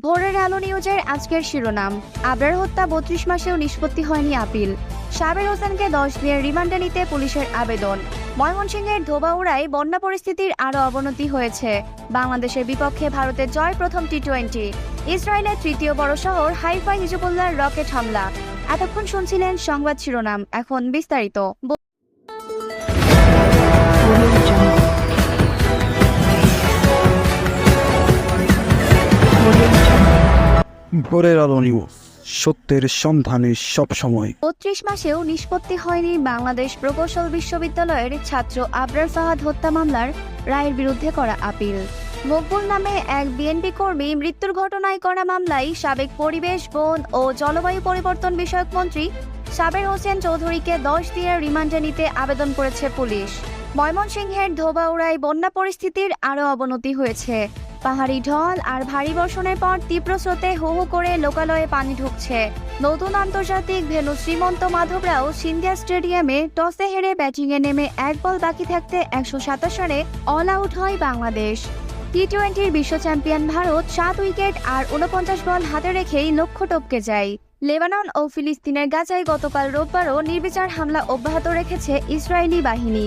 ভোরের আলো নিউজের আজকের শিরোনাম, আবরার হত্যা ৩২ মাসেও নিষ্পত্তি হয়নি আপিল। সাবের হোসেনকে ১০ দিনের রিমান্ডে নিতে পুলিশের আবেদন। ময়মনসিংহের ধোবাউড়ায় বন্যা পরিস্থিতির আরও অবনতি হয়েছে। বাংলাদেশের বিপক্ষে ভারতের জয় প্রথম টি-20। ইসরায়েলের তৃতীয় বড় শহর হাইফায় হিজবুল্লাহর রকেট হামলা। এতক্ষণ শুনছিলেন সংবাদ শিরোনাম, এখন বিস্তারিত। ভোরের আলো নিউজ, সত্যের সন্ধানে সবসময়। ৩২ মাসেও নিষ্পত্তি হয়নি বাংলাদেশ প্রকৌশল বিশ্ববিদ্যালয়ের ছাত্র আবরার ফাহাদ হত্যা মামলার রায়ের বিরুদ্ধে করা আপিল। মকবুল নামে এক বিএনপি কর্মী মৃত্যুর ঘটনায় করা মামলায় সাবেক পরিবেশ, বন ও জলবায়ু পরিবর্তন বিষয়ক মন্ত্রী সাবের হোসেন চৌধুরীকে ১০ দিনের রিমান্ডে নিতে আবেদন করেছে পুলিশ। ময়মনসিংহের ধোবাউড়ায় বন্যা পরিস্থিতির আরও অবনতি হয়েছে। পাহাড়ি ঢল আর ভারী বর্ষণের পর তীব্র স্রোতে হু হু করে লোকালয়ে পানি ঢুকছে। নতুন আন্তর্জাতিক ভেন্যু শ্রীমন্ত মাধবরাও সিন্ধিয়া স্টেডিয়ামে টসে হেরে ব্যাটিংয়ে নেমে ১ বল বাকি থাকতে ১২৭ রানে অল আউট হয় বাংলাদেশ। টি-20 বিশ্ব চ্যাম্পিয়ন ভারত ৭ উইকেট আর ৪৯ বল হাতে রেখেই লক্ষ্য টপকে যায়। লেবানন ও ফিলিস্তিনের গাজায় গতকাল রোববারও নির্বিচার হামলা অব্যাহত রেখেছে ইসরায়েলি বাহিনী।